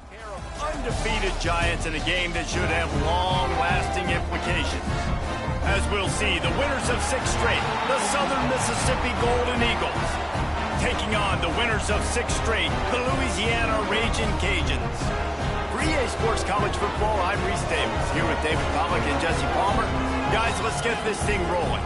pair of undefeated Giants in a game that should have long-lasting implications. As we'll see, the winners of 6 straight, the Southern Mississippi Golden Eagles, taking on the winners of 6 straight, the Louisiana Raging Cajuns. For EA Sports College Football, I'm Reese Davis, here with David Pollack and Jesse Palmer. Guys, let's get this thing rolling.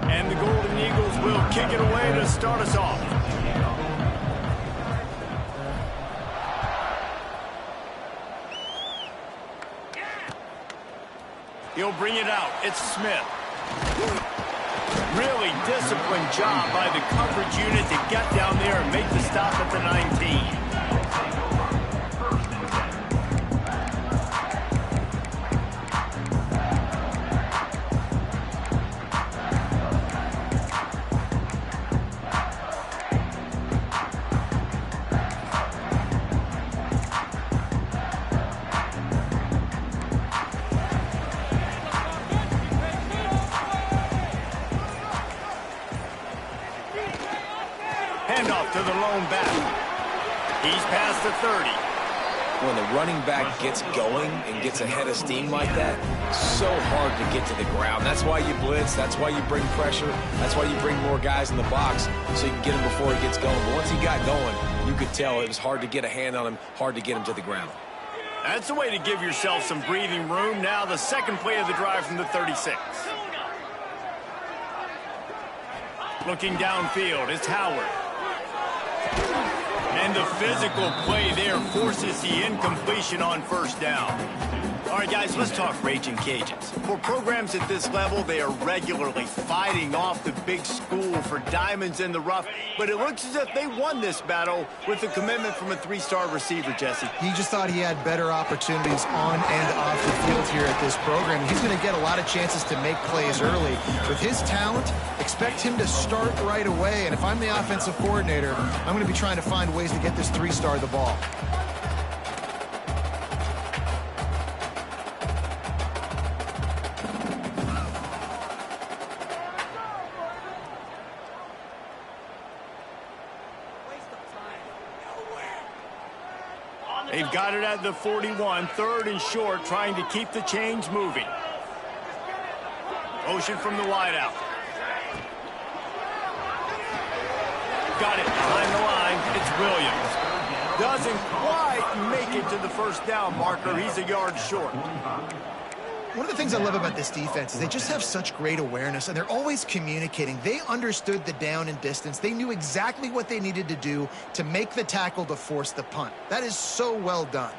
And the Golden Eagles will kick it away to start us off. He'll bring it out. It's Smith. Really disciplined job by the coverage unit to get down there and make the stop at the 19. Handoff to the lone back. He's past the 30. When the running back gets going and gets ahead of steam like that, so hard to get to the ground. That's why you blitz. That's why you bring pressure. That's why you bring more guys in the box so you can get him before he gets going. But once he got going, you could tell it was hard to get a hand on him, hard to get him to the ground. That's the way to give yourself some breathing room. Now the second play of the drive from the 36. Looking downfield, it's Howard. And the physical play there forces the incompletion on first down. All right, guys, let's talk Raging Cajuns. For programs at this level, they are regularly fighting off the big school for diamonds in the rough. But it looks as if they won this battle with the commitment from a 3-star receiver, Jesse. He just thought he had better opportunities on and off the field here at this program. He's going to get a lot of chances to make plays early. With his talent, expect him to start right away. And if I'm the offensive coordinator, I'm going to be trying to find ways to get this 3-star the ball. They've got it at the 41, 3rd and short, trying to keep the chains moving. Motion from the wideout. Got it behind the line. It's Williams. Doesn't quite make it to the first down marker. He's a yard short. One of the things I love about this defense is they just have such great awareness, and they're always communicating. They understood the down and distance. They knew exactly what they needed to do to make the tackle to force the punt. That is so well done.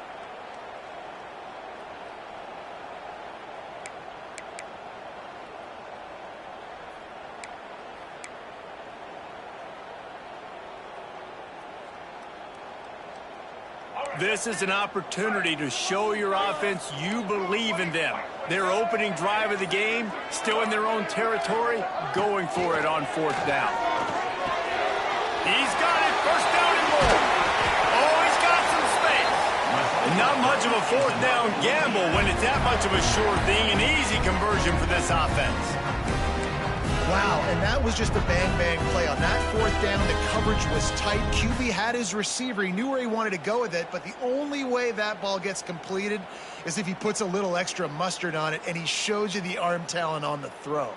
This is an opportunity to show your offense you believe in them. Their opening drive of the game, still in their own territory, going for it on 4th down. He's got it, 1st down and more. Oh, he's got some space. Not much of a 4th down gamble when it's that much of a sure thing, an easy conversion for this offense. Wow, and that was just a bang-bang play. On that 4th down, the coverage was tight. QB had his receiver. He knew where he wanted to go with it, but the only way that ball gets completed is if he puts a little extra mustard on it, and he shows you the arm talent on the throw.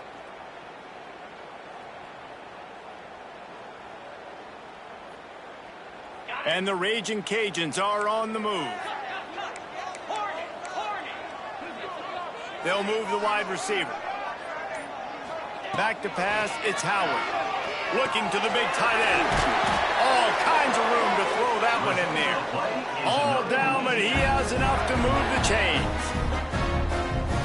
And the Raging Cajuns are on the move. They'll move the wide receiver. Back to pass, it's Howard. Looking to the big tight end. All kinds of room to throw that one in there. All down, but he has enough to move the chains.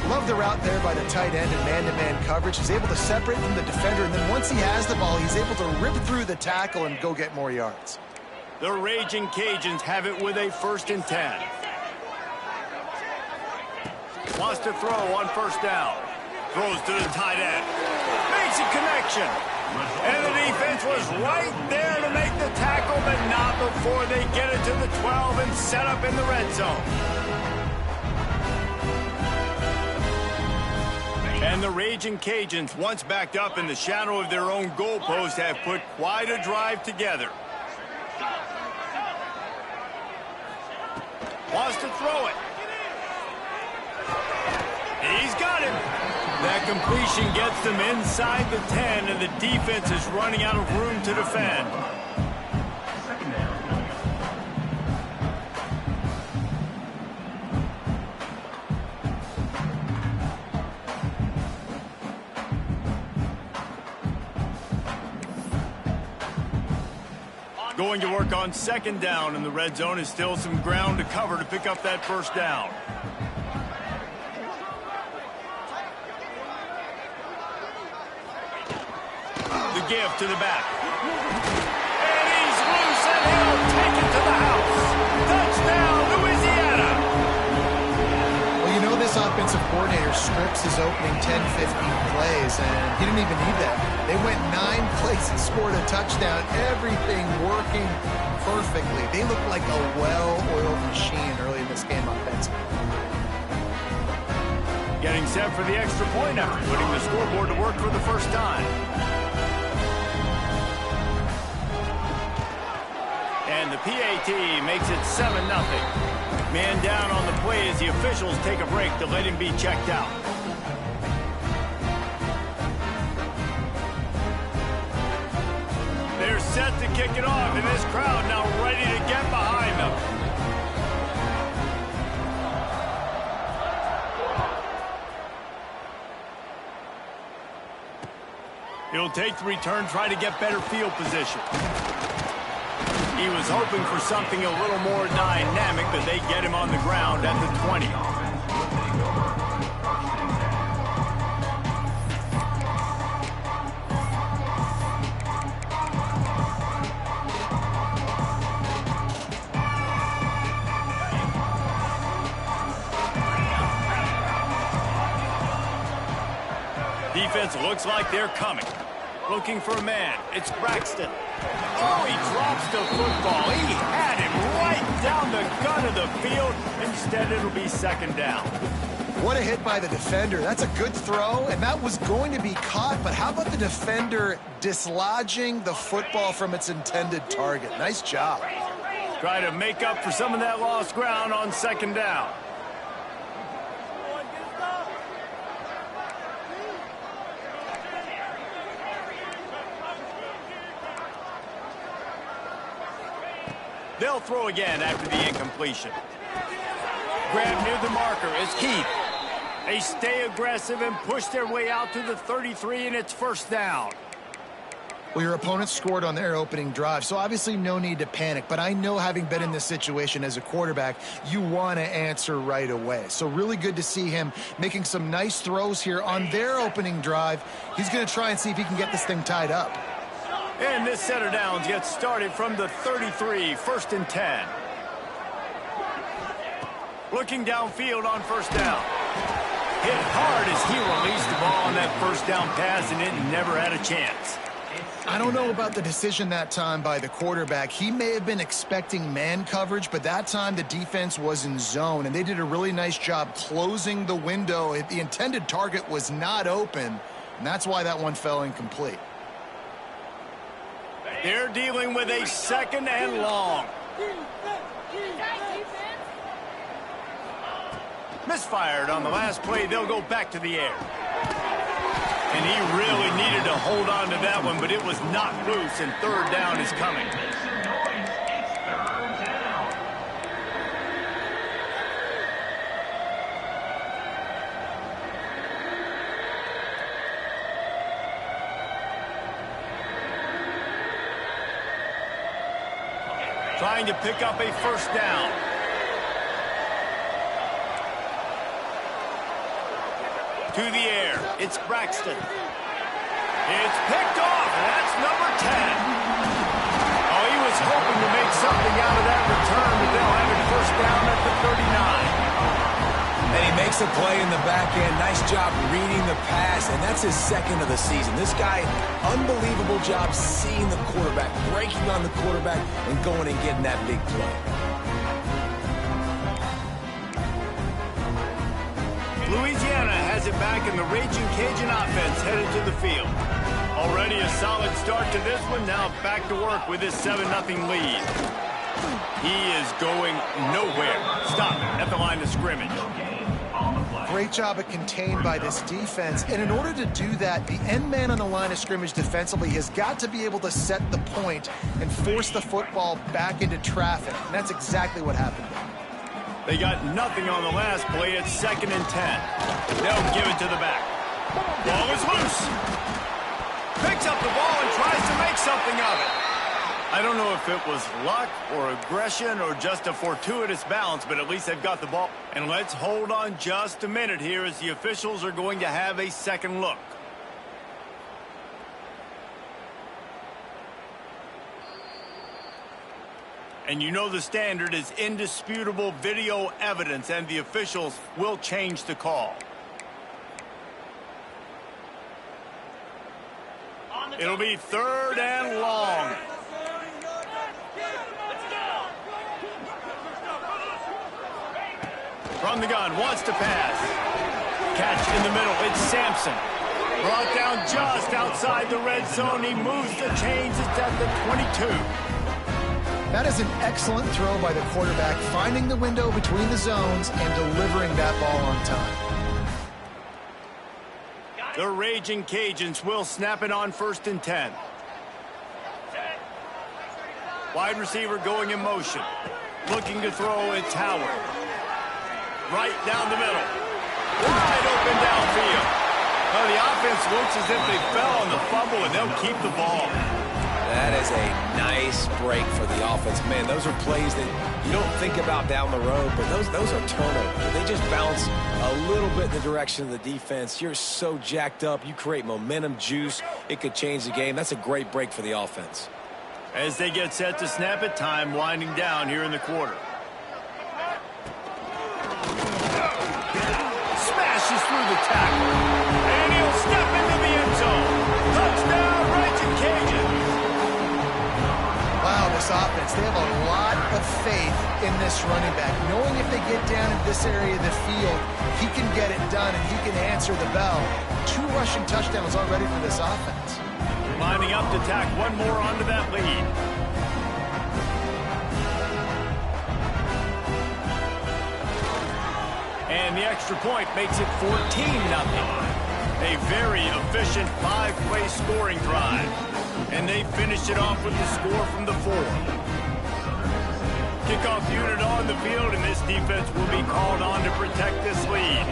Love the route there by the tight end and man-to-man coverage. He's able to separate from the defender, and then once he has the ball, he's able to rip through the tackle and go get more yards. The Raging Cajuns have it with a 1st and 10. Wants to throw on 1st down. Throws to the tight end. Makes a connection. And the defense was right there to make the tackle, but not before they get it to the 12 and set up in the red zone. And the Raging Cajuns, once backed up in the shadow of their own goalpost, have put quite a drive together. Wants to throw it. He's got it. That completion gets them inside the 10, and the defense is running out of room to defend. Going to work on second down, and the red zone is still some ground to cover to pick up that first down. The give to the back. And he's loose, and he'll take it to the house. Touchdown, Louisiana. Well, you know this offensive coordinator scripts his opening 10, 15 plays, and he didn't even need that. They went 9 plays and scored a touchdown. Everything working perfectly. They looked like a well-oiled machine early in this game offensively. Getting set for the extra point effort, putting the scoreboard to work for the first time. And the PAT makes it 7-0. Man down on the play as the officials take a break to let him be checked out. They're set to kick it off, and this crowd now ready to get behind them. He'll take the return, try to get better field position. He was hoping for something a little more dynamic, but they get him on the ground at the 20. Defense looks like they're coming. Looking for a man. It's Braxton. Oh, he drops the football. He had him right down the gun of the field. Instead, it'll be second down. What a hit by the defender. That's a good throw, and that was going to be caught. But how about the defender dislodging the football from its intended target? Nice job. Try to make up for some of that lost ground on second down. They'll throw again after the incompletion. Grab near the marker is Keith. They stay aggressive and push their way out to the 33, and it's first down. Well, your opponent scored on their opening drive, so obviously no need to panic. But I know, having been in this situation as a quarterback, you want to answer right away. So really good to see him making some nice throws here on their opening drive. He's going to try and see if he can get this thing tied up. And this set of downs gets started from the 33, first and 10. Looking downfield on first down. Hit hard as he released the ball on that first down pass, and it never had a chance. I don't know about the decision that time by the quarterback. He may have been expecting man coverage, but that time the defense was in zone, and they did a really nice job closing the window. The intended target was not open, and that's why that one fell incomplete. They're dealing with a second and long. Misfired on the last play. They'll go back to the air. And he really needed to hold on to that one, but it was knocked loose, and third down is coming. Trying to pick up a first down. To the air, it's Braxton. It's picked off, and that's number 10. Oh, he was hoping to make something out of that return, but they'll have it first down at the 39. And he makes Makes a play in the back end. Nice job reading the pass, and that's his second of the season. This guy, unbelievable job seeing the quarterback, breaking on the quarterback, and going and getting that big play. Louisiana has it back, and the Raging Cajun offense headed to the field. Already a solid start to this one. Now back to work with this 7-0 lead. He is going nowhere. Stop it at the line of scrimmage. Great job at contained by this defense. And in order to do that, the end man on the line of scrimmage defensively has got to be able to set the point and force the football back into traffic. And that's exactly what happened. They got nothing on the last play. It's 2nd and 10. They'll give it to the back. Ball is loose. Picks up the ball and tries to make something of it. I don't know if it was luck or aggression or just a fortuitous bounce, but at least they've got the ball. And let's hold on just a minute here as the officials are going to have a second look. And you know the standard is indisputable video evidence, and the officials will change the call. It'll be 3rd and long. From the gun, wants to pass. Catch in the middle, it's Sampson. Brought down just outside the red zone. He moves the chains, it's at the 22. That is an excellent throw by the quarterback, finding the window between the zones and delivering that ball on time. The Raging Cajuns will snap it on 1st and 10. Wide receiver going in motion. Looking to throw, it's Howard. Right down the middle. Wide open downfield. Well, the offense looks as if they fell on the fumble, and they'll keep the ball. That is a nice break for the offense. Man, those are plays that you don't think about down the road, but those are turnovers. They just bounce a little bit in the direction of the defense. You're so jacked up. You create momentum, juice. It could change the game. That's a great break for the offense. As they get set to snap it, time winding down here in the quarter. Smashes through the tackle. And he'll step into the end zone. Touchdown, Raging Cajuns. Wow, this offense, they have a lot of faith in this running back. Knowing if they get down in this area of the field, he can get it done and he can answer the bell. 2 rushing touchdowns already for this offense. Lining up to tack one more onto that lead. And the extra point makes it 14-0. A very efficient 5-play scoring drive. And they finish it off with the score from the 4. Kickoff unit on the field, and this defense will be called on to protect this lead.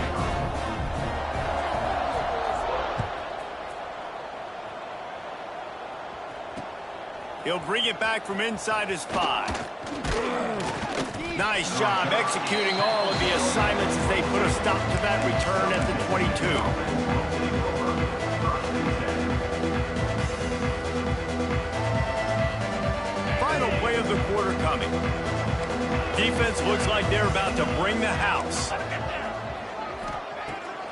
He'll bring it back from inside his 5. Nice job executing all of the assignments as they put a stop to that return at the 22. Final play of the quarter coming. Defense looks like they're about to bring the house.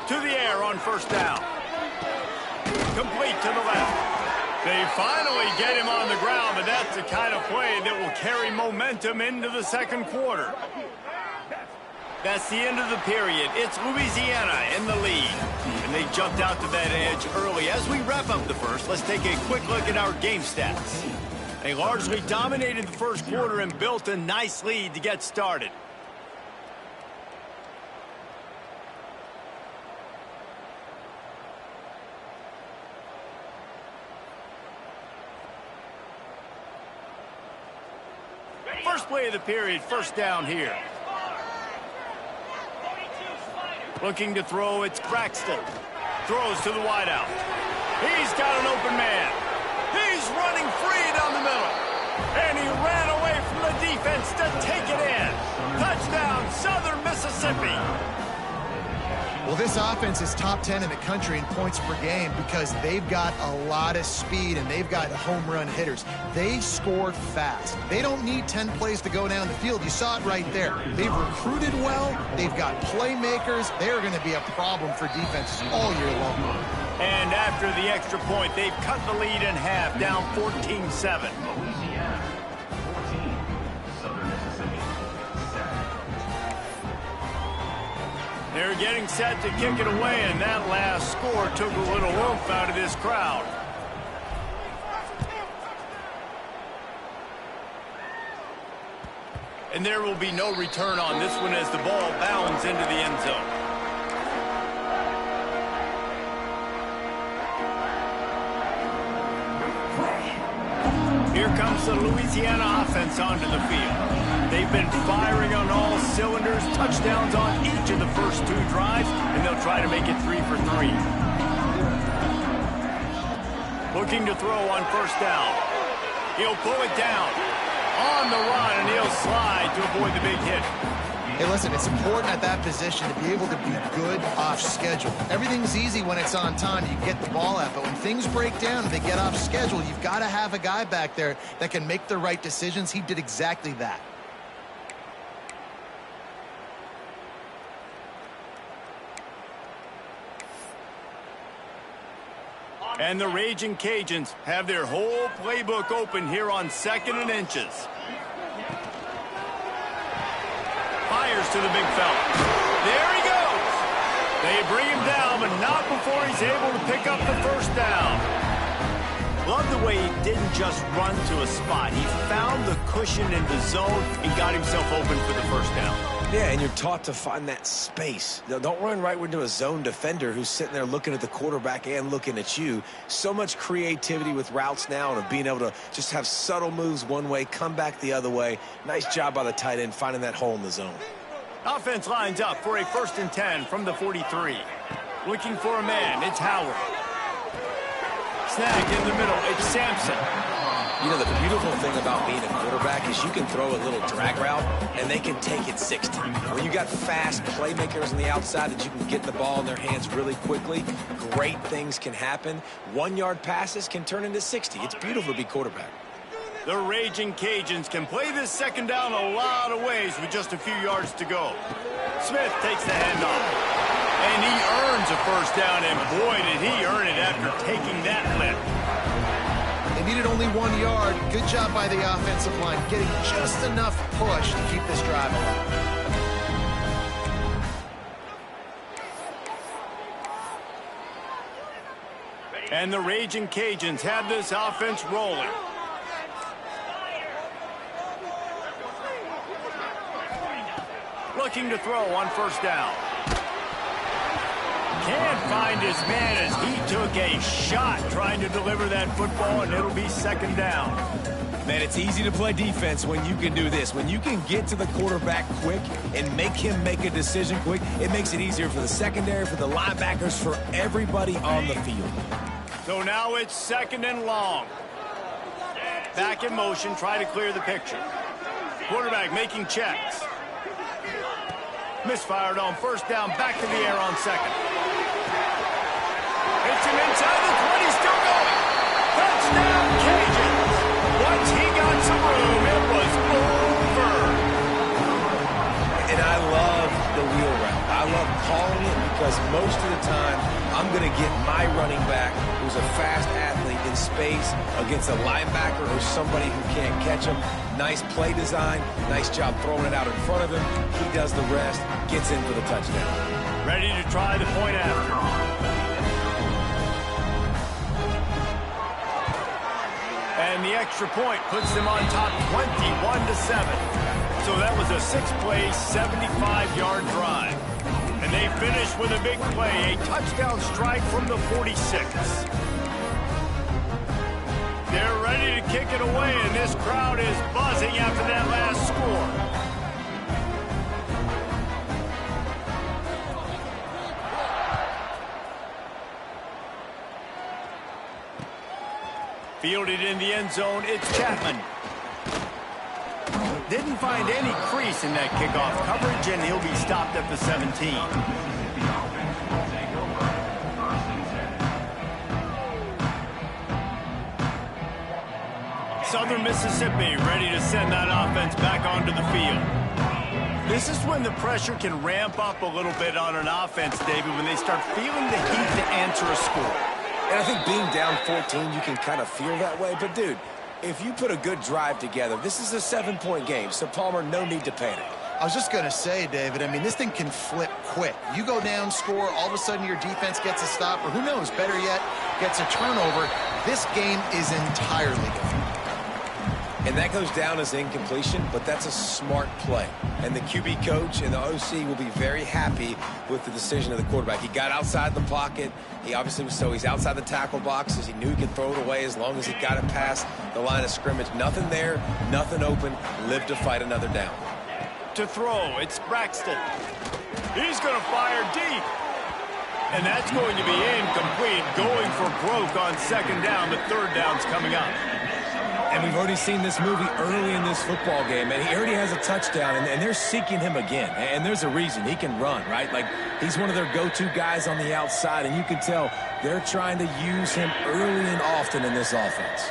To the air on 1st down. Complete to the left. They finally get him on the ground, but that's the kind of play that will carry momentum into the 2nd quarter. That's the end of the period. It's Louisiana in the lead. And they jumped out to that edge early. As we wrap up the first, let's take a quick look at our game stats. They largely dominated the 1st quarter and built a nice lead to get started. First play of the period, 1st down here. Looking to throw, it's Braxton. Throws to the wideout. He's got an open man. He's running free down the middle. And he ran away from the defense to take it in. Touchdown, Southern Mississippi. Well, this offense is top 10 in the country in points per game because they've got a lot of speed and they've got home run hitters. They score fast. They don't need 10 plays to go down the field. You saw it right there. They've recruited well. They've got playmakers. They're going to be a problem for defenses all year long. And after the extra point, they've cut the lead in half, down 14-7. They're getting set to kick it away, and that last score took a little oomph out of this crowd. And there will be no return on this one as the ball bounds into the end zone. Here comes the Louisiana offense onto the field. They've been firing on all cylinders, touchdowns on each of the first 2 drives, and they'll try to make it 3 for 3. Looking to throw on first down. He'll pull it down on the run, and he'll slide to avoid the big hit. Hey, listen, it's important at that position to be able to be good off schedule. Everything's easy when it's on time. You get the ball out, but when things break down and they get off schedule, you've got to have a guy back there that can make the right decisions. He did exactly that. And the Raging Cajuns have their whole playbook open here on 2nd and inches. Fires to the big fella. There he goes. They bring him down, but not before he's able to pick up the first down. Love the way he didn't just run to a spot. He found the cushion in the zone and got himself open for the first down. Yeah, and you're taught to find that space. Don't run right into a zone defender who's sitting there looking at the quarterback and looking at you. So much creativity with routes now and of being able to just have subtle moves one way, come back the other way. Nice job by the tight end finding that hole in the zone. Offense lines up for a 1st and 10 from the 43. Looking for a man, it's Howard. Snagged in the middle, it's Sampson. You know, the beautiful thing about being a quarterback is you can throw a little drag route, and they can take it 60. When you got fast playmakers on the outside that you can get the ball in their hands really quickly, great things can happen. 1-yard passes can turn into 60. It's beautiful to be quarterback. The Raging Cajuns can play this 2nd down a lot of ways with just a few yards to go. Smith takes the handoff. And he earns a first down, and boy, did he earn it after taking that lift. They needed only 1 yard. Good job by the offensive line, getting just enough push to keep this drive alive. And the Raging Cajuns have this offense rolling. Looking to throw on first down. Can't find his man as he took a shot trying to deliver that football, and it'll be 2nd down. Man, it's easy to play defense when you can do this. When you can get to the quarterback quick and make him make a decision quick, it makes it easier for the secondary, for the linebackers, for everybody on the field. So now it's 2nd and long. Back in motion, try to clear the picture. Quarterback making checks. Misfired on first down, back to the air on 2nd. Hits him inside the 20, still going. Touchdown, Cajuns. Once he got some room, it was over. And I love the wheel route. I love calling it because most of the time, I'm going to get my running back, who's a fast athlete, in space against a linebacker or somebody who can't catch him. Nice play design, nice job throwing it out in front of him. He does the rest, gets in for the touchdown. Ready to try the point after. And the extra point puts them on top 21-7. So that was a 6-play, 75-yard drive. And they finish with a big play, a touchdown strike from the 46. They're ready to kick it away, and this crowd is buzzing after that last score. Fielded in the end zone, it's Chapman. Didn't find any crease in that kickoff coverage, and he'll be stopped at the 17. Southern Mississippi ready to send that offense back onto the field. This is when the pressure can ramp up a little bit on an offense, David, when they start feeling the heat to answer a score. And I think being down 14, you can kind of feel that way. But, dude, if you put a good drive together, this is a 7-point game. So, Palmer, no need to panic. I was just going to say, David, I mean, this thing can flip quick. You go down, score, all of a sudden your defense gets a stop, or who knows, better yet, gets a turnover. This game is entirely different. And that goes down as incompletion, but that's a smart play. And the QB coach and the OC will be very happy with the decision of the quarterback. He got outside the pocket. He obviously was he's outside the tackle boxes. He knew he could throw it away as long as he got it past the line of scrimmage. Nothing there, nothing open. Live to fight another down. To throw, it's Braxton. He's going to fire deep. And that's going to be incomplete, going for broke on second down. The third down's coming up. And we've already seen this movie early in this football game, and he already has a touchdown, and they're seeking him again. And there's a reason. He can run, right? Like, he's one of their go-to guys on the outside, and you can tell they're trying to use him early and often in this offense.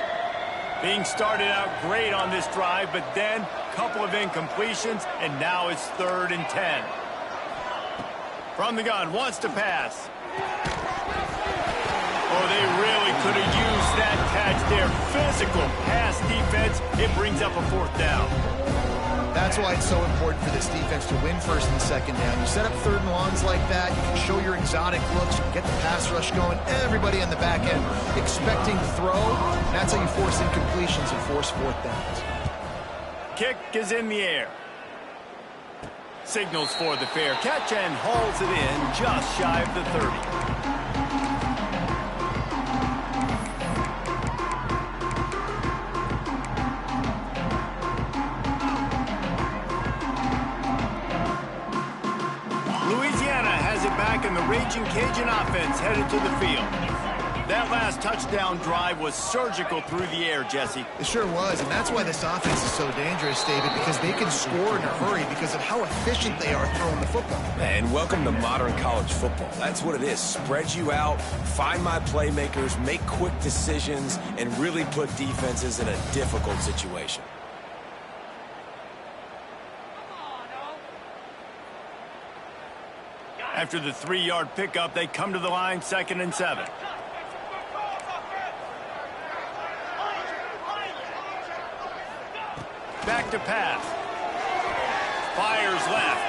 Being started out great on this drive, but then a couple of incompletions, and now it's 3rd and 10. From the gun, wants to pass. Oh, they really could have used that catch there. Physical pass defense. It brings up a 4th down. That's why it's so important for this defense to win 1st and 2nd down. You set up 3rd and longs like that. You can show your exotic looks. You can get the pass rush going. Everybody on the back end expecting throw. That's how you force incompletions and force 4th downs. Kick is in the air. Signals for the fair catch and hauls it in just shy of the 30. Louisiana has it back, and the Raging Cajun offense headed to the field. That last touchdown drive was surgical through the air, Jesse. It sure was, and that's why this offense is so dangerous, David, because they can score in a hurry because of how efficient they are throwing the football. And welcome to modern college football. That's what it is. Spread you out, find my playmakers, make quick decisions, and really put defenses in a difficult situation. After the 3-yard pickup, they come to the line, 2nd and 7. Back to pass. Fires left.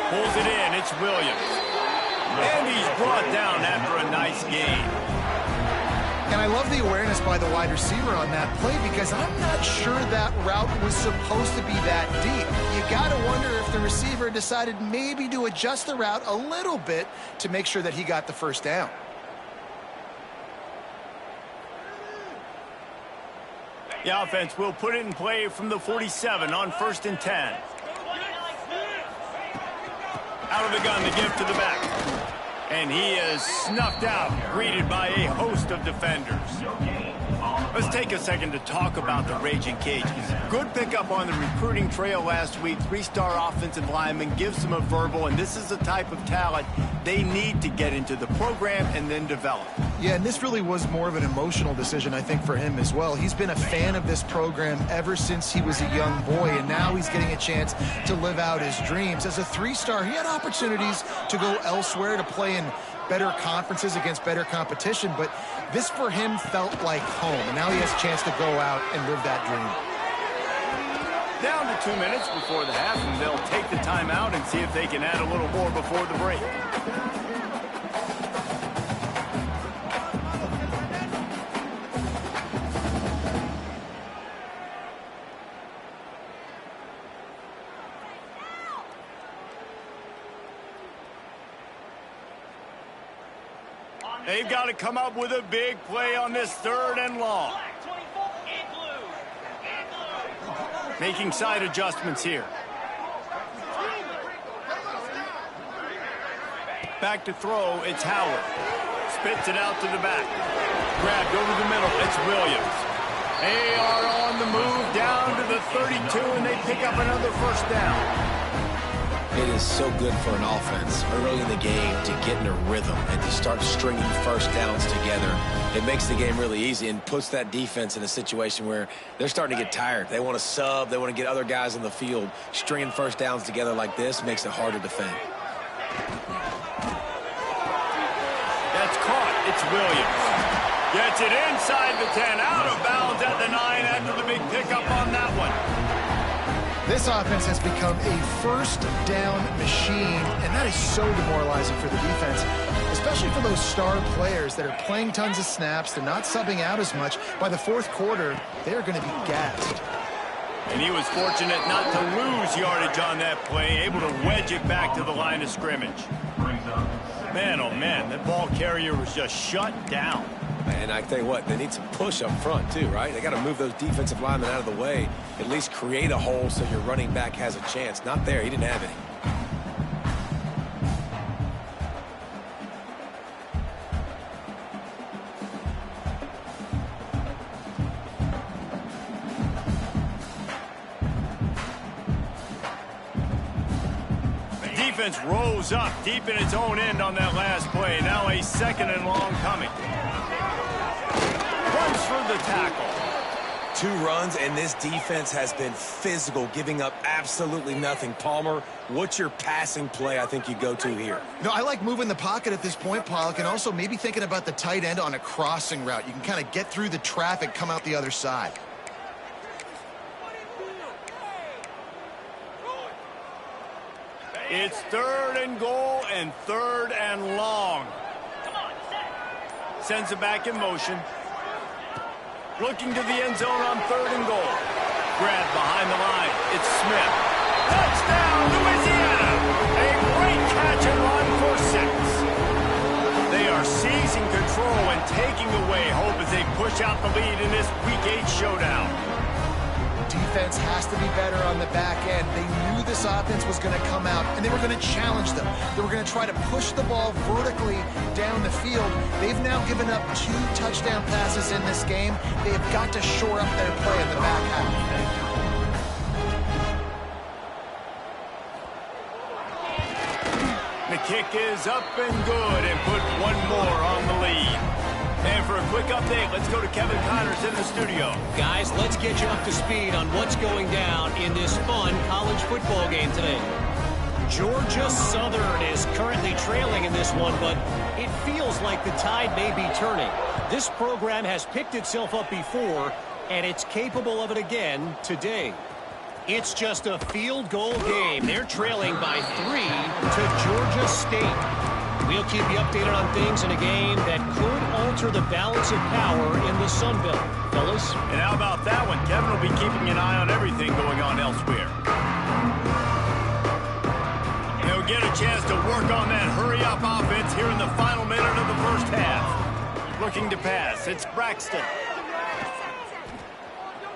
Pulls it in. It's Williams. And he's brought down after a nice gain. And I love the awareness by the wide receiver on that play because I'm not sure that route was supposed to be that deep. You got to wonder if the receiver decided maybe to adjust the route a little bit to make sure that he got the 1st down. The offense will put it in play from the 47 on 1st and 10. Out of the gun, the give to the back. And he is snuffed out, greeted by a host of defenders. Let's take a second to talk about the Raging Cajuns. Good pickup on the recruiting trail last week. 3-star offensive lineman gives them a verbal, and this is the type of talent they need to get into the program and then develop. Yeah, and this really was more of an emotional decision, I think, for him as well. He's been a fan of this program ever since he was a young boy, and now he's getting a chance to live out his dreams. As a 3-star, he had opportunities to go elsewhere, to play in better conferences against better competition, but this for him felt like home, and now he has a chance to go out and live that dream. Down to 2 minutes before the half, and they'll take the timeout and see if they can add a little more before the break. They've got to come up with a big play on this 3rd and long. Making side adjustments here. Back to throw, it's Howard. Spits it out to the back. Grabbed over the middle, it's Williams. They are on the move down to the 32, and they pick up another 1st down. It is so good for an offense early in the game to get in a rhythm and to start stringing first downs together. It makes the game really easy and puts that defense in a situation where they're starting to get tired. They want to sub. They want to get other guys on the field. Stringing first downs together like this makes it hard to defend. That's caught. It's Williams. Gets it inside the 10. Out of bounds at the 9 after the big pickup on that one. This offense has become a first down machine, and that is so demoralizing for the defense, especially for those star players that are playing tons of snaps. They're not subbing out as much. By the fourth quarter, they're going to be gassed. And he was fortunate not to lose yardage on that play, able to wedge it back to the line of scrimmage. Man, oh man, that ball carrier was just shut down. And I tell you what, they need some push up front too, right? They got to move those defensive linemen out of the way, at least create a hole so your running back has a chance. Not there. He didn't have any. Defense rose up deep in its own end on that last play. Now a 2nd and long coming. Runs for the tackle. 2 runs, and this defense has been physical, giving up absolutely nothing. Palmer, what's your passing play I think you go to here? No, I like moving the pocket at this point, Pollock, and also maybe thinking about the tight end on a crossing route. You can kind of get through the traffic, come out the other side. It's 3rd and goal and 3rd and long. Sends it back in motion. Looking to the end zone on 3rd and goal. Grab behind the line. It's Smith. Touchdown, Louisiana! A great catch and run for 6. They are seizing control and taking away hope as they push out the lead in this Week 8 showdown. Defense has to be better on the back end. They knew this offense was going to come out, and they were going to challenge them. They were going to try to push the ball vertically down the field. They've now given up 2 touchdown passes in this game. They have got to shore up their play in the back half. The kick is up and good and put one more on the lead. And for a quick update, let's go to Kevin Connors in the studio. Guys, let's get you up to speed on what's going down in this fun college football game today. Georgia Southern is currently trailing in this one, but it feels like the tide may be turning. This program has picked itself up before, and it's capable of it again today. It's just a field goal game. They're trailing by 3 to Georgia State. We'll keep you updated on things in a game that could alter the balance of power in the Sun Belt. Fellas? And how about that one? Kevin will be keeping an eye on everything going on elsewhere. They'll get a chance to work on that hurry-up offense here in the final minute of the first half. Looking to pass. It's Braxton.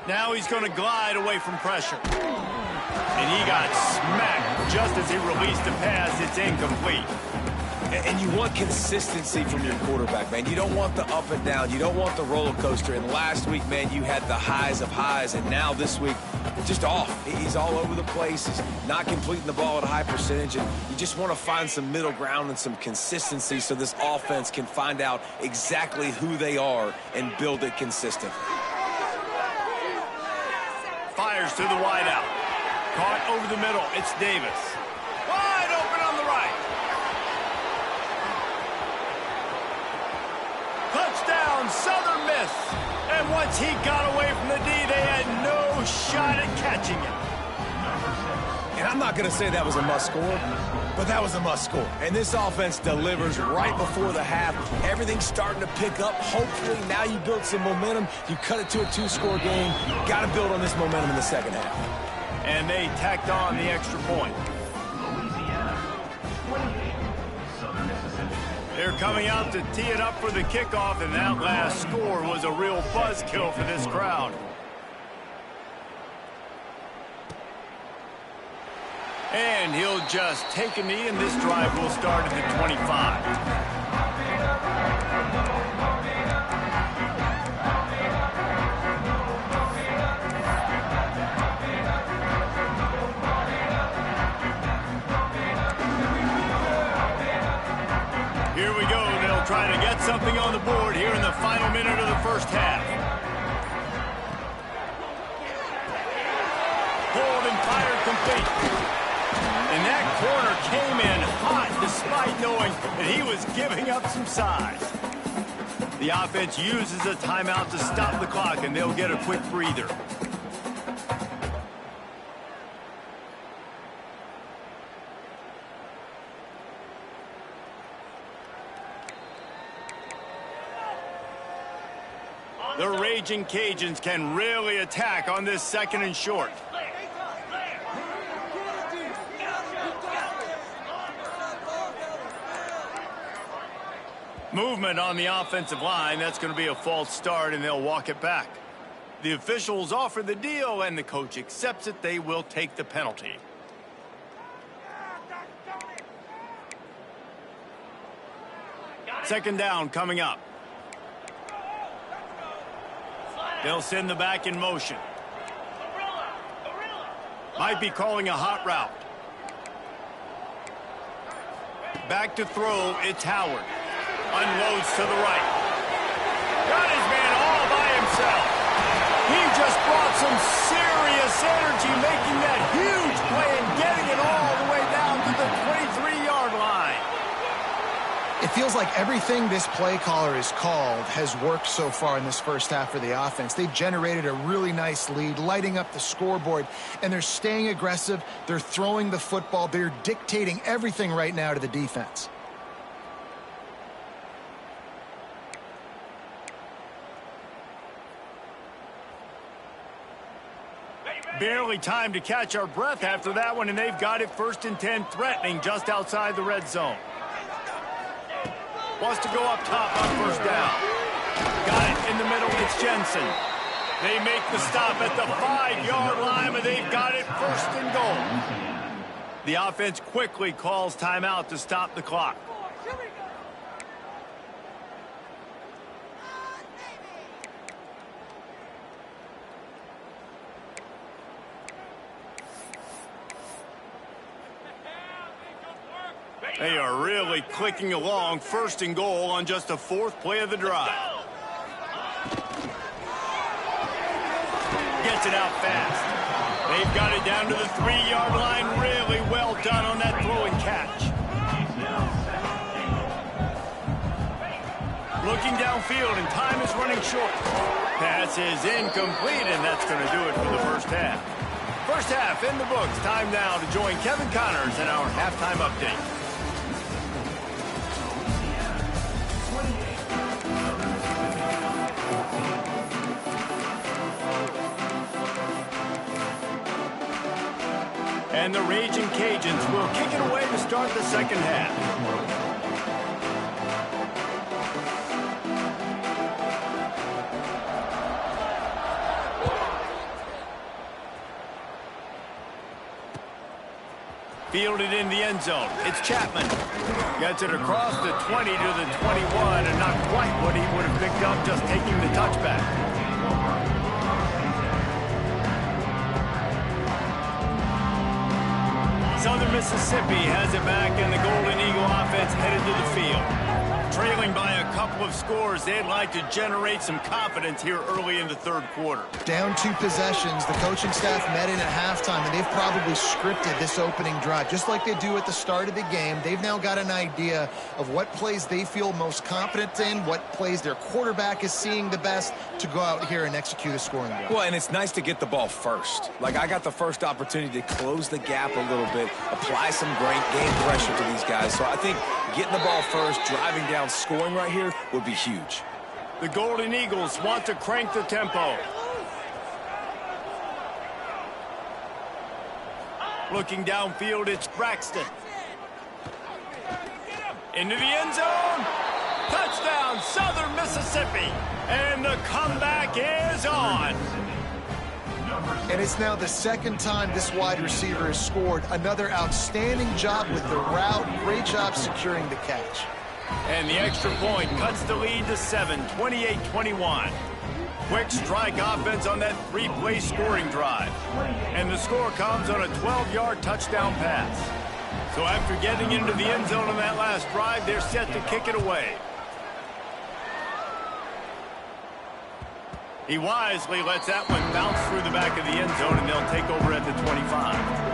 Now he's going to glide away from pressure. And he got smacked just as he released the pass. It's incomplete. And you want consistency from your quarterback, man. You don't want the up and down. You don't want the roller coaster. And last week, man, you had the highs of highs. And now this week, just off. He's all over the place. He's not completing the ball at a high percentage. And you just want to find some middle ground and some consistency so this offense can find out exactly who they are and build it consistent. Fires to the wideout. Caught over the middle. It's Davis. Wide open on the right. Touchdown, Southern miss. And once he got away from the D, they had no shot at catching him. And I'm not going to say that was a must score, but that was a must score. And this offense delivers right before the half. Everything's starting to pick up. Hopefully now you build some momentum. You cut it to a 2-score game. Got to build on this momentum in the second half. And they tacked on the extra point. They're coming out to tee it up for the kickoff, and that last score was a real buzzkill for this crowd. And he'll just take a knee, and this drive will start at the 25. something on the board here in the final minute of the first half. Pulled and fired complete. And that corner came in hot despite knowing that he was giving up some size. The offense uses a timeout to stop the clock, and they'll get a quick breather. The Raging Cajuns can really attack on this 2nd and short. Movement on the offensive line. That's going to be a false start, and they'll walk it back. The officials offer the deal, and the coach accepts it. They will take the penalty. Second down coming up. They'll send the back in motion. Might be calling a hot route. Back to throw, it's Howard. Unloads to the right. Got his man all by himself. He just brought some serious energy, making that huge play and getting it all the way down to the 23-yard line. It feels like everything this play caller has called has worked so far in this first half for the offense. They've generated a really nice lead, lighting up the scoreboard, and they're staying aggressive. They're throwing the football. They're dictating everything right now to the defense. Barely time to catch our breath after that one, and they've got it 1st and 10, threatening just outside the red zone. Wants to go up top on 1st down. Got it in the middle. It's Jensen. They make the stop at the 5-yard line, and they've got it 1st and goal. The offense quickly calls timeout to stop the clock. They are really clicking along. 1st and goal on just the 4th play of the drive. Gets it out fast. They've got it down to the 3-yard line. Really well done on that throw and catch. Looking downfield, and time is running short. Pass is incomplete, and that's going to do it for the first half. First half in the books. Time now to join Kevin Connors in our halftime update. And the Raging Cajuns will kick it away to start the second half. Fielded in the end zone. It's Chapman. Gets it across the 20 to the 21, and not quite what he would have picked up just taking the touchback. Southern Mississippi has it back, and the Golden Eagle offense headed to the field. Trailing by a couple of scores, they'd like to generate some confidence here early in the 3rd quarter. Down 2 possessions, the coaching staff met in at halftime, and they've probably scripted this opening drive. Just like they do at the start of the game, they've now got an idea of what plays they feel most confident in, what plays their quarterback is seeing the best to go out here and execute a scoring drive. Well, and it's nice to get the ball first. Like, I got the first opportunity to close the gap a little bit, apply some great game pressure to these guys. So I think getting the ball first, driving down, scoring right here would be huge. The Golden Eagles want to crank the tempo. Looking downfield, it's Braxton. Into the end zone. Touchdown, Southern Mississippi. And the comeback is on. And it's now the 2nd time this wide receiver has scored. Another outstanding job with the route. Great job securing the catch. And the extra point cuts the lead to 7, 28-21. Quick strike offense on that 3-play scoring drive. And the score comes on a 12-yard touchdown pass. So after getting into the end zone on that last drive, they're set to kick it away. He wisely lets that one bounce through the back of the end zone, and they'll take over at the 25.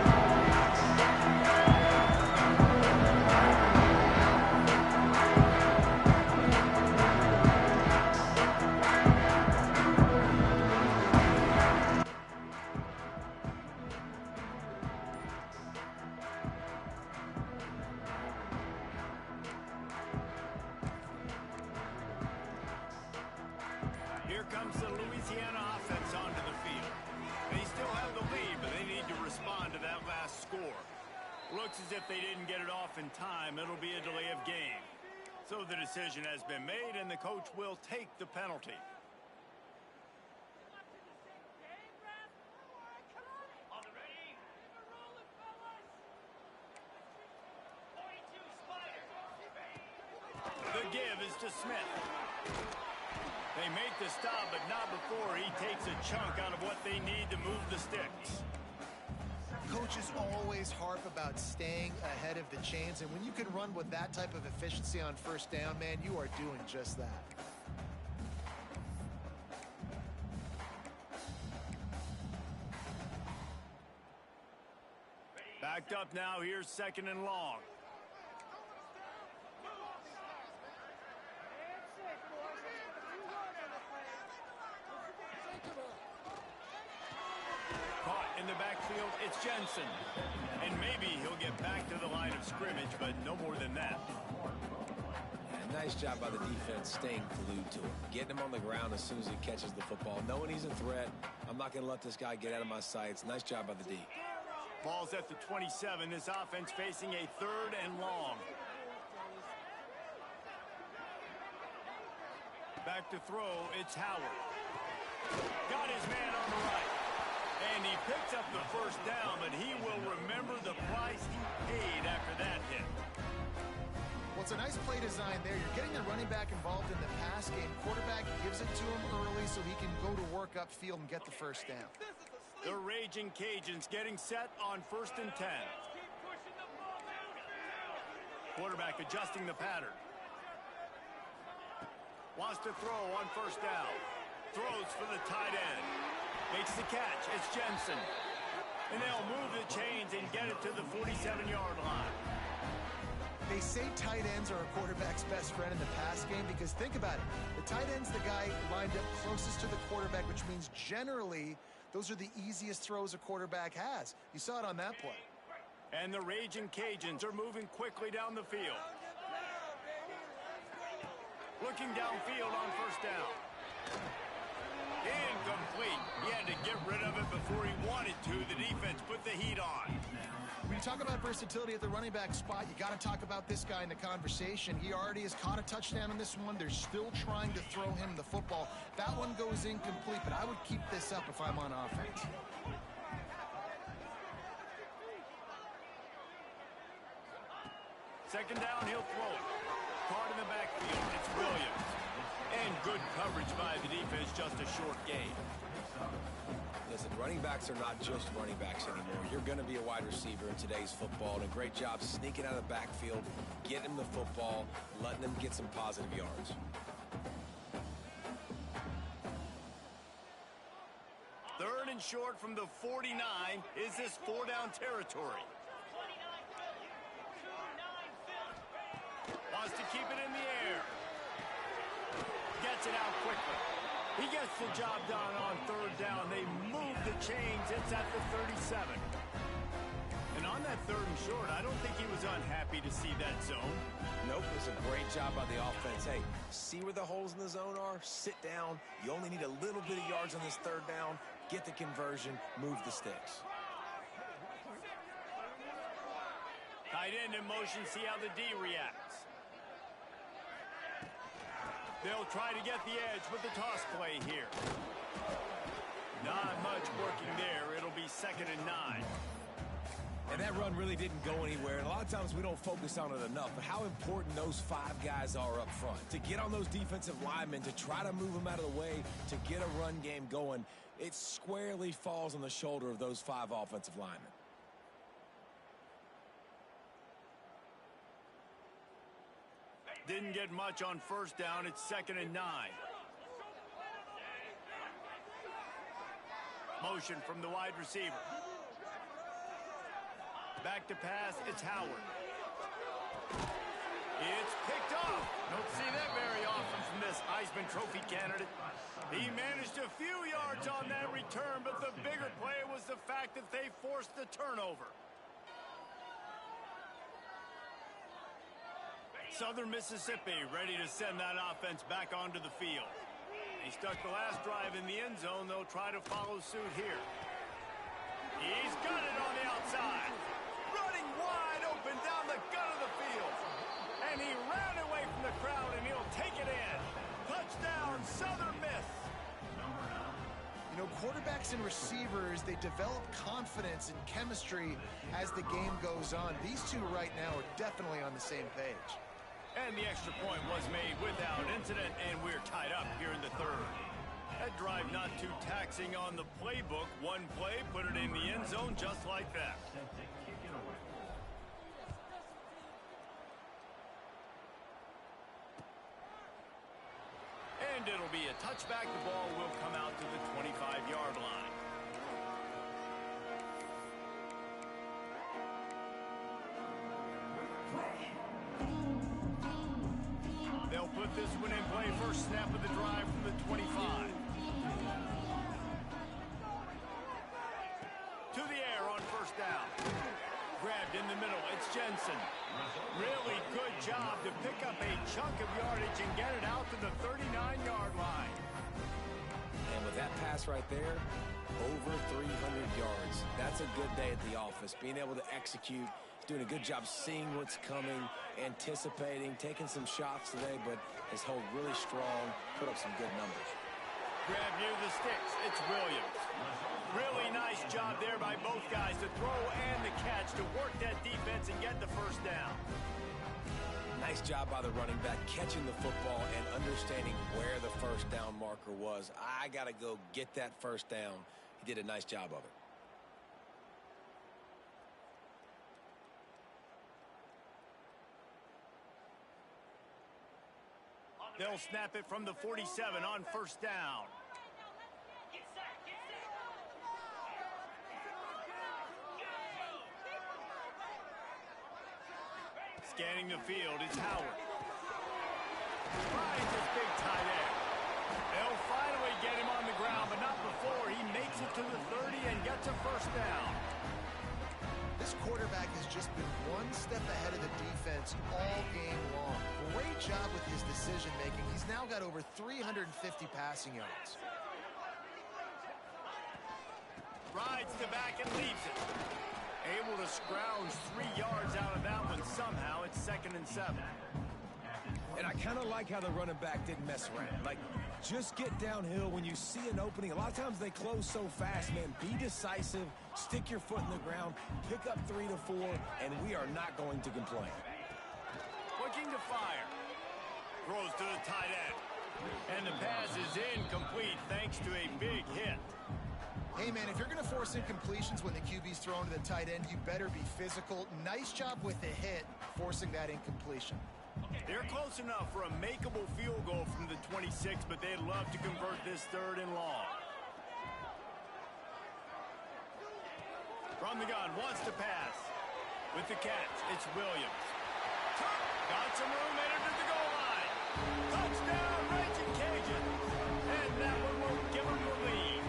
Here comes the Louisiana offense onto the field. They still have the lead, but they need to respond to that last score. Looks as if they didn't get it off in time. It'll be a delay of game. So the decision has been made, and the coach will take the penalty. The give is to Smith. They make the stop, but not before he takes a chunk out of what they need to move the sticks. Coaches always harp about staying ahead of the chains, and when you can run with that type of efficiency on first down, man, you are doing just that. Backed up now, here's 2nd and long. Caught in the backfield, it's Jensen. And maybe he'll get back to the line of scrimmage, but no more than that. Yeah, nice job by the defense staying glued to him. Getting him on the ground as soon as he catches the football. Knowing he's a threat, I'm not going to let this guy get out of my sights. Nice job by the D. Ball's at the 27. This offense facing a 3rd and long. Back to throw, it's Howard. Got his man on the right. And he picks up the first down, but he will remember the price he paid after that hit. Well, it's a nice play design there. You're getting the running back involved in the pass game. Quarterback gives it to him early so he can go to work upfield and get the first down. The Raging Cajuns getting set on 1st and 10. Quarterback adjusting the pattern. Wants to throw on 1st down. Throws for the tight end. Makes the catch. It's Jensen. And they'll move the chains and get it to the 47-yard line. They say tight ends are a quarterback's best friend in the pass game because think about it. The tight end's the guy lined up closest to the quarterback, which means generally those are the easiest throws a quarterback has. You saw it on that play. And the Raging Cajuns are moving quickly down the field. Looking downfield on 1st down. Incomplete. He had to get rid of it before he wanted to. The defense put the heat on. When you talk about versatility at the running back spot, you got to talk about this guy in the conversation. He already has caught a touchdown in this one. They're still trying to throw him the football. That one goes incomplete, but I would keep this up if I'm on offense. Second down, he'll throw it. Caught in the backfield. It's Williams. And good coverage by the defense, just a short gain. Listen, running backs are not just running backs anymore. You're going to be a wide receiver in today's football, and a great job sneaking out of the backfield, getting him the football, letting him get some positive yards. Third and short from the 49. Is this 4-down territory? Wants to keep it in the air. Gets it out quickly. He gets the job done on 3rd down. They move the chains. It's at the 37. And on that 3rd and short, I don't think he was unhappy to see that zone. Nope, it was a great job by the offense. Hey, see where the holes in the zone are? Sit down. You only need a little bit of yards on this 3rd down. Get the conversion. Move the sticks. Tight end in motion. See how the D reacts. They'll try to get the edge with the toss play here. Not much working there. It'll be 2nd and 9. And that run really didn't go anywhere. And a lot of times we don't focus on it enough. But how important those 5 guys are up front. To get on those defensive linemen, to try to move them out of the way, to get a run game going, it squarely falls on the shoulder of those 5 offensive linemen. Didn't get much on 1st down. It's 2nd and 9. Motion from the wide receiver. Back to pass, it's Howard. It's picked off. Don't see that very often from this Heisman Trophy candidate. He managed a few yards on that return, but the bigger play was the fact that they forced the turnover. Southern Mississippi ready to send that offense back onto the field. He stuck the last drive in the end zone. They'll try to follow suit here. He's got it on the outside. Running wide open down the gut of the field. And he ran away from the crowd, and he'll take it in. Touchdown, Southern Miss. You know, quarterbacks and receivers, they develop confidence and chemistry as the game goes on. These two right now are definitely on the same page. And the extra point was made without incident, and we're tied up here in the third. That drive not too taxing on the playbook. One play, put it in the end zone just like that. And it'll be a touchback. The ball will come out to the 25-yard line. They'll put this one in play. First snap of the drive from the 25. To the air on first down. Grabbed in the middle. It's Jensen. Really good job to pick up a chunk of yardage and get it out to the 39-yard line. And with that pass right there, over 300 yards. That's a good day at the office. Being able to execute, doing a good job seeing what's coming, anticipating, taking some shots today, but has held really strong, put up some good numbers. Grab near the sticks. It's Williams. Really nice job there by both guys to throw and the catch to work that defense and get the first down. Nice job by the running back catching the football and understanding where the first down marker was. I got to go get that first down. He did a nice job of it. They'll snap it from the 47 on first down. Scanning the field, it's Howard. Finds his big tight end. They'll finally get him on the ground, but not before he makes it to the 30 and gets a first down. This quarterback has just been one step ahead of the defense all game long. Great job with his decision-making. He's now got over 350 passing yards. Rides to back and leaves it. Able to scrounge 3 yards out of that one somehow. It's 2nd and 7. And I kind of like how the running back didn't mess around. Like, just get downhill when you see an opening. A lot of times they close so fast, man. Be decisive, stick your foot in the ground, pick up 3 to 4, and we are not going to complain. Looking to fire. Throws to the tight end. And the pass is incomplete thanks to a big hit. Hey, man, if you're going to force incompletions when the QB's thrown to the tight end, you better be physical. Nice job with the hit, forcing that incompletion. They're close enough for a makeable field goal from the 26, but they'd love to convert this 3rd and long. From the gun, wants to pass. With the catch, it's Williams. Got some room, headed to the goal line. Touchdown, Raging Cajuns. And that one will give them the lead.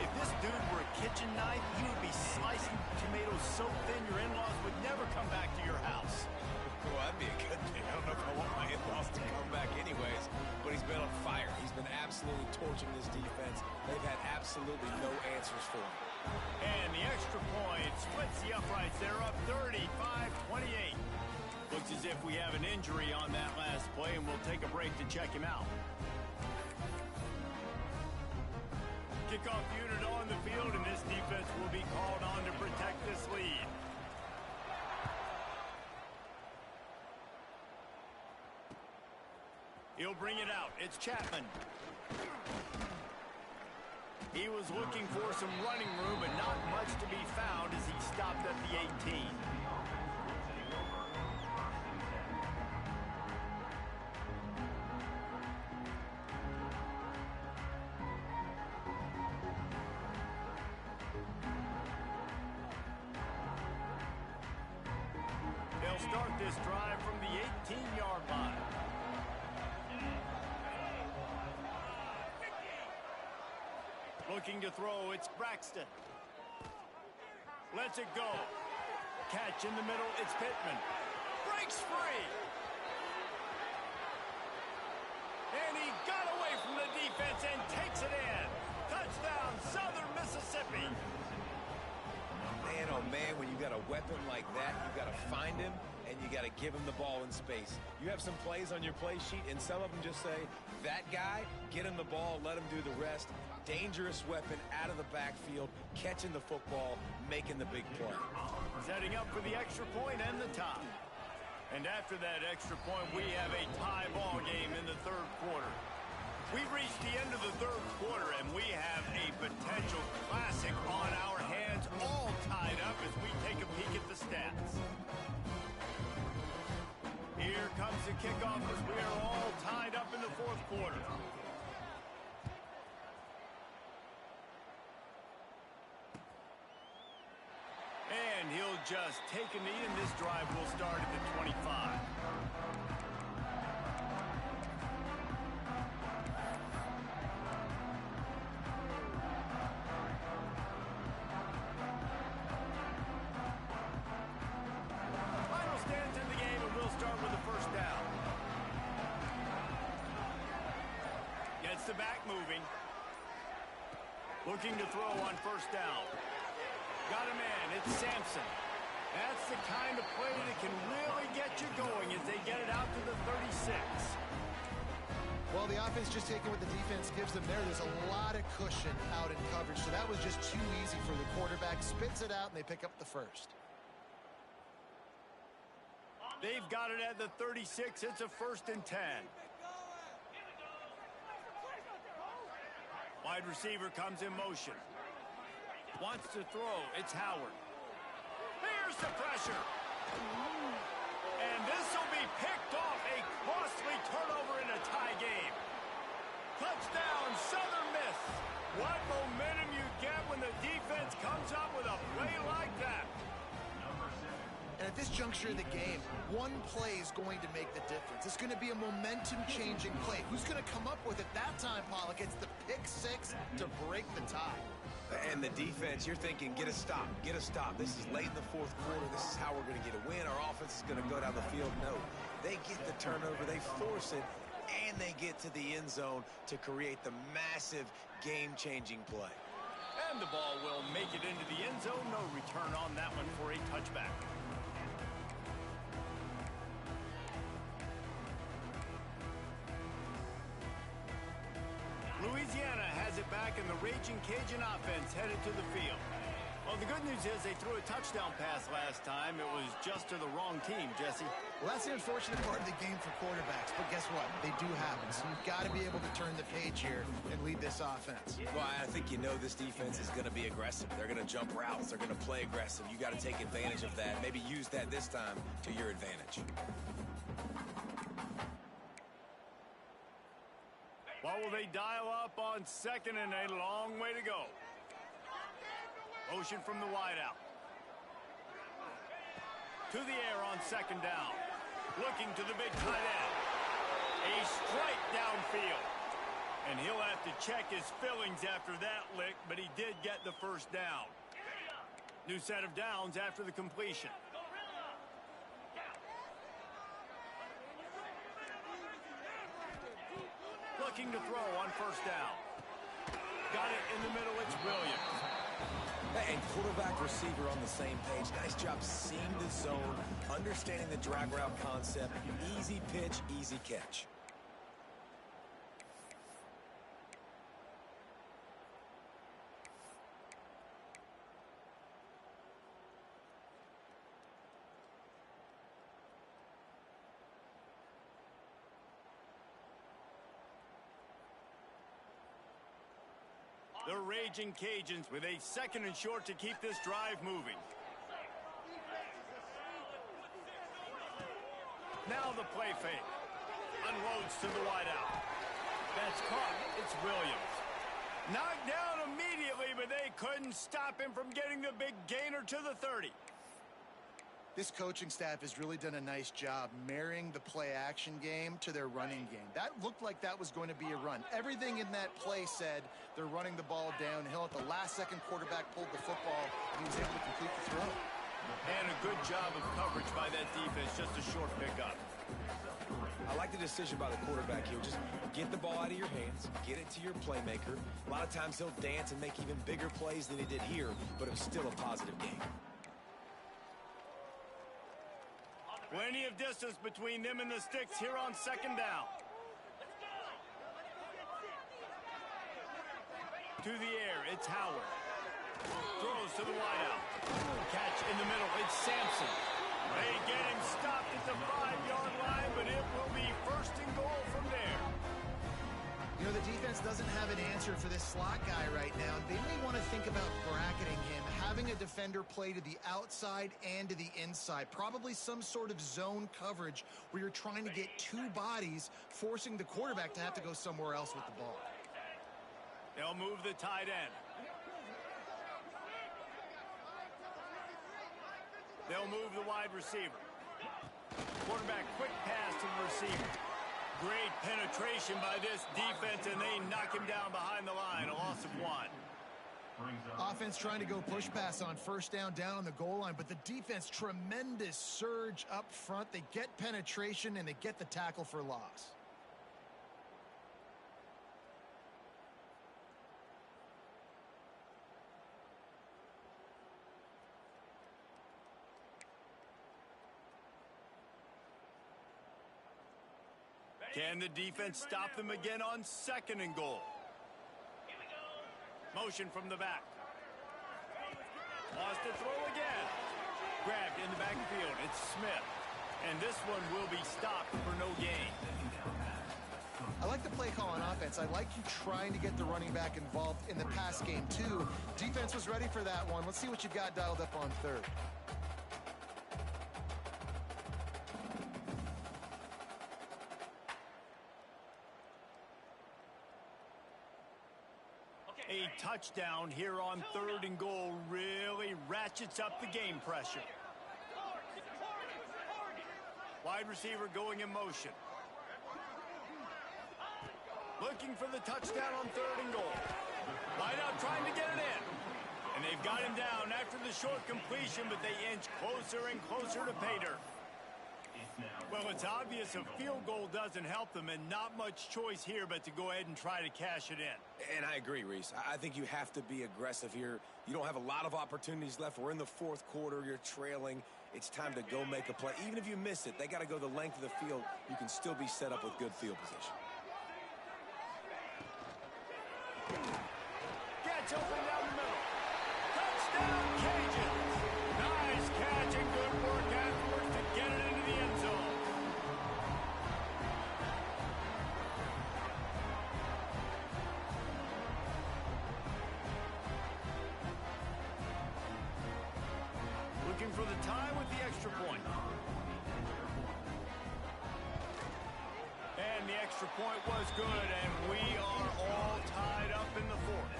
If this dude were a kitchen knife, he would be slicing tomatoes so thin your in-laws would never come back to your house. Well, that'd be a good thing. I don't know if I want my in-laws to come back anyways, but he's been on fire. He's been absolutely torching this defense. They've had absolutely no answers for him. And the extra point splits the uprights. They're up 35-28. Looks as if we have an injury on that last play, and we'll take a break to check him out. Kickoff unit on the field, and this defense will be called on to protect this lead. He'll bring it out. It's Chapman. He was looking for some running room, but not much to be found as he stopped at the 18. they'll start this drive from the 18-yard line. Looking to throw, it's Braxton. Lets it go. Catch in the middle, it's Pittman. Breaks free. And he got away from the defense and takes it in. Touchdown, Southern Mississippi. Man, oh man, when you got a weapon like that, you got to find him and you got to give him the ball in space. You have some plays on your play sheet, and some of them just say, that guy, get him the ball, let him do the rest. Dangerous weapon out of the backfield, catching the football, making the big play. Setting up for the extra point and the tie. And after that extra point, we have a tie ball game in the third quarter. We've reached the end of the third quarter, and we have a potential classic on our hands, all tied up as we take a peek at the stats. Here comes the kickoff as we are all tied up in the fourth quarter. And he'll just take a knee, and this drive will start at the 25. Start with the first down. Gets the back moving. Looking to throw on first down. Got a man. It's Sampson. That's the kind of play that can really get you going as they get it out to the 36. Well, the offense just taking what the defense gives them there. There's a lot of cushion out in coverage, so that was just too easy for the quarterback. Spits it out, and they pick up the first. They've got it at the 36. It's a 1st and 10. Wide receiver comes in motion. Wants to throw. It's Howard. Here's the pressure. And this will be picked off. A costly turnover in a tie game. Touchdown, Southern Miss. What momentum you get when the defense comes up with a play like that. And at this juncture of the game, one play is going to make the difference. It's going to be a momentum-changing play. Who's going to come up with it that time, Pollock? It's the pick six to break the tie. And the defense, you're thinking, get a stop, get a stop. This is late in the fourth quarter. This is how we're going to get a win. Our offense is going to go down the field. No, they get the turnover, they force it, and they get to the end zone to create the massive game-changing play. And the ball will make it into the end zone. No return on that one for a touchback. Louisiana has it back, and the Raging Cajun offense headed to the field. Well, the good news is they threw a touchdown pass last time. It was just to the wrong team, Jesse. Well, that's the unfortunate part of the game for quarterbacks, but guess what? They do happen, so you've got to be able to turn the page here and lead this offense. Well, I think you know this defense is going to be aggressive. They're going to jump routes. They're going to play aggressive. You got to take advantage of that. Maybe use that this time to your advantage. What will they dial up on second, and a long way to go? Motion from the wideout. To the air on second down. Looking to the big tight end. A strike downfield. And he'll have to check his fillings after that lick, but he did get the first down. New set of downs after the completion. Looking to throw on first down. Got it in the middle. It's Williams. And quarterback receiver on the same page. Nice job seeing the zone, understanding the drag route concept. Easy pitch, easy catch. The Raging Cajuns with a 2nd and short to keep this drive moving. Now the play fake. Unloads to the wideout. That's caught. It's Williams. Knocked down immediately, but they couldn't stop him from getting the big gainer to the 30. This coaching staff has really done a nice job marrying the play-action game to their running game. That looked like that was going to be a run. Everything in that play said they're running the ball downhill. At the last second, quarterback pulled the football, and he was able to complete the throw. And a good job of coverage by that defense, just a short pickup. I like the decision by the quarterback here. Just get the ball out of your hands, get it to your playmaker. A lot of times he'll dance and make even bigger plays than he did here, but it was still a positive game. Plenty of distance between them and the sticks here on second down. To the air, it's Howard. Throws to the wideout. Catch in the middle, it's Sampson. They get him stopped at the 5-yard line, but it will be first and goal from there. You know, the defense doesn't have an answer for this slot guy right now. They may want to think about bracketing him, having a defender play to the outside and to the inside. Probably some sort of zone coverage where you're trying to get two bodies, forcing the quarterback to have to go somewhere else with the ball. They'll move the tight end. They'll move the wide receiver. Quarterback, quick pass to the receiver. Great penetration by this defense, and they knock him down behind the line, a loss of 1. Offense trying to go push pass on first down on the goal line, but the defense, tremendous surge up front. They get penetration, and they get the tackle for loss. Can the defense stop them again on second and goal? Motion from the back. Wants to throw again. Grabbed in the backfield. It's Smith. And this one will be stopped for no gain. I like the play call on offense. I like you trying to get the running back involved in the pass game, too. Defense was ready for that one. Let's see what you got dialed up on third. A touchdown here on third and goal really ratchets up the game pressure. Wide receiver going in motion. Looking for the touchdown on third and goal. Wide out trying to get it in. And they've got him down after the short completion, but they inch closer and closer to pay dirt. Well, it's obvious a field goal doesn't help them, and not much choice here but to go ahead and try to cash it in. And I agree, Reese. I think you have to be aggressive here. You don't have a lot of opportunities left. We're in the fourth quarter. You're trailing. It's time to go make a play. Even if you miss it, they got to go the length of the field. You can still be set up with good field position. Gets open down the middle. Touchdown, Cajuns! Nice catch and good work afterwards to get it into the end zone. Looking for the tie with the extra point. And the extra point was good, and we are all tied up in the fourth.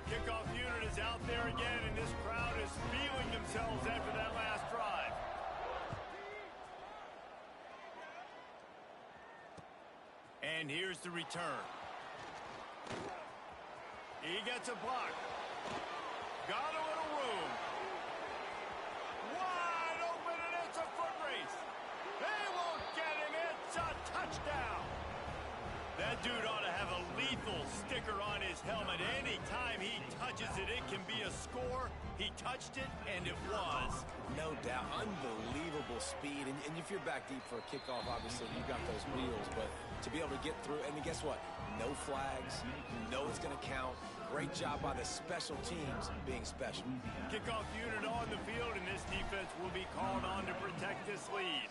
Kickoff unit is out there again, and this crowd is feeling themselves after that last drive. And here's the return. He gets a block. Got a little room. Wide open, and it's a foot race. They won't get him. It's a touchdown. That dude ought to have a lethal sticker on his helmet. Anytime he touches it, it can be a score. He touched it, and it was. No doubt. Unbelievable speed. And if you're back deep for a kickoff, obviously, you got those wheels. But to be able to get through, and guess what? No flags. You know it's going to count. Great job by the special teams being special. Kickoff unit on the field, and this defense will be called on to protect this lead.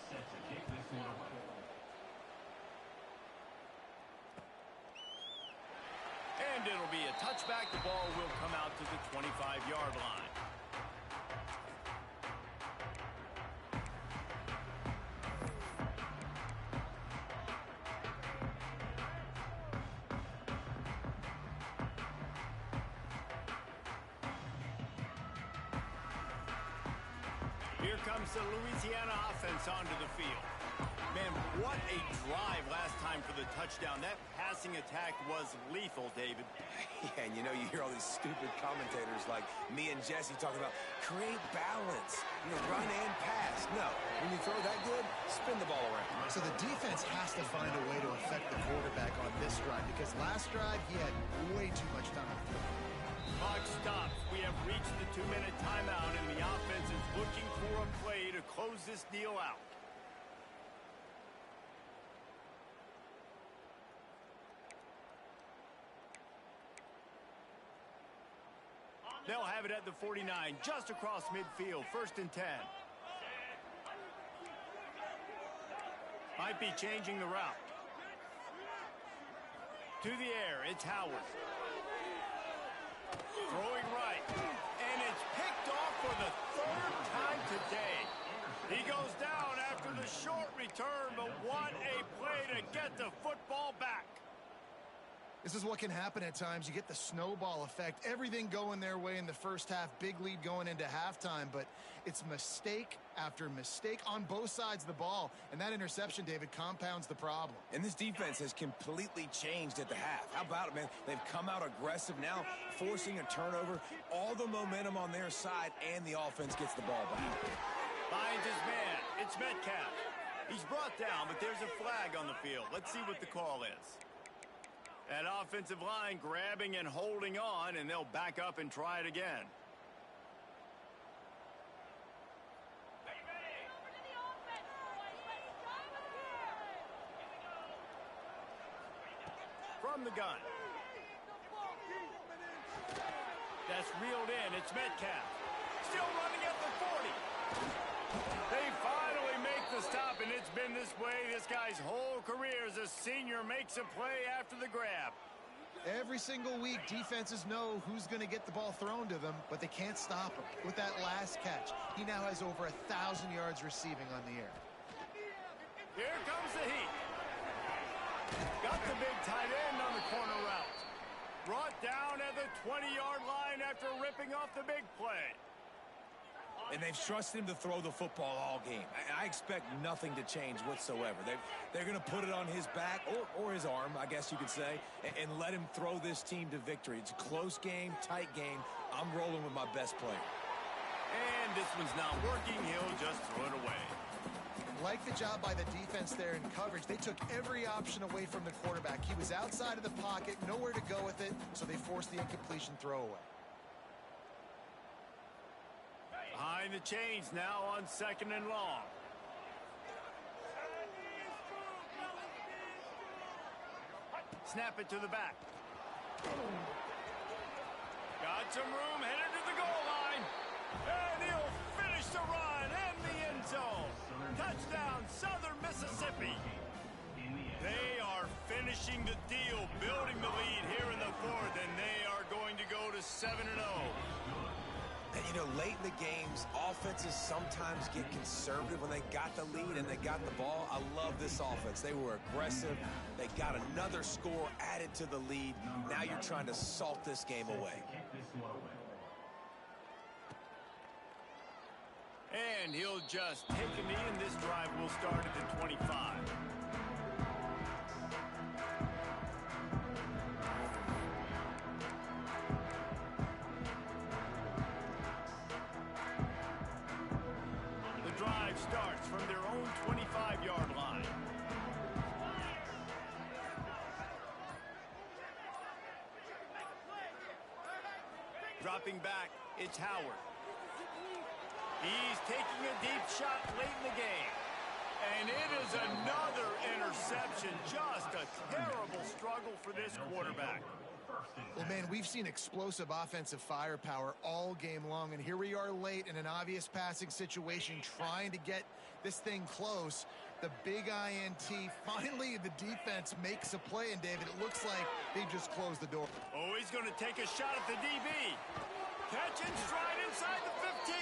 And it'll be a touchback. The ball will come out to the 25-yard line. comes the Louisiana offense onto the field. Man, what a drive last time for the touchdown. That passing attack was lethal, David. Yeah, and you know, you hear all these stupid commentators like me and Jesse talking about create balance, run and pass. No, when you throw that good, spin the ball around. So the defense has to find a way to affect the quarterback on this drive because last drive he had way too much time to throw. Clock stops. We have reached the 2-minute timeout, and the offense is looking for a play to close this deal out. They'll have it at the 49, just across midfield, 1st and 10. Might be changing the route. To the air, it's Howard. Throwing right, and it's picked off for the 3rd time today. He goes down after the short return, but what a play to get the football back. This is what can happen at times. You get the snowball effect, everything going their way in the first half, big lead going into halftime, but it's mistake after mistake on both sides of the ball, and that interception, David, compounds the problem. And this defense has completely changed at the half. How about it, man? They've come out aggressive now, forcing a turnover, all the momentum on their side, and the offense gets the ball back. Finds his man. It's Metcalf. He's brought down, but there's a flag on the field. Let's see what the call is. That offensive line grabbing and holding on, and they'll back up and try it again. From the gun. That's reeled in. It's Metcalf. Still running at the 40. They finally make the stop, and it's been this way this guy's whole career as a senior makes a play after the grab. Every single week, defenses know who's going to get the ball thrown to them, but they can't stop him. With that last catch, he now has over 1,000 yards receiving on the air. Here comes the heat. Got the big tight end on the corner route. Brought down at the 20-yard line after ripping off the big play. And they've trusted him to throw the football all game. I expect nothing to change whatsoever. They're going to put it on his back, or his arm, I guess you could say, and let him throw this team to victory. It's a close game, tight game. I'm rolling with my best player. And this one's not working. He'll just throw it away. Like the job by the defense there in coverage. They took every option away from the quarterback. He was outside of the pocket, nowhere to go with it, so they forced the incompletion throwaway. Behind the chains now on 2nd and long. Snap it to the back. Got some room, headed to the goal line. And he'll finish the run in the end zone. Touchdown, Southern Mississippi. They are finishing the deal, building the lead here in the 4th, and they are going to go to 7-0. And, late in the games, offenses sometimes get conservative when they got the lead and they got the ball. I love this offense. They were aggressive. They got another score added to the lead. Now you're trying to salt this game away. And he'll just take a knee, and this drive will start at the 25. Drive starts from their own 25-yard line. Dropping back, it's Howard. He's taking a deep shot late in the game. And it is another interception. Just a terrible struggle for this quarterback. Well, man, we've seen explosive offensive firepower all game long, and here we are late in an obvious passing situation trying to get this thing close. The big INT. Finally, the defense makes a play, and, David, it looks like they just closed the door. Oh, he's going to take a shot at the DB. Catch and stride inside the 15.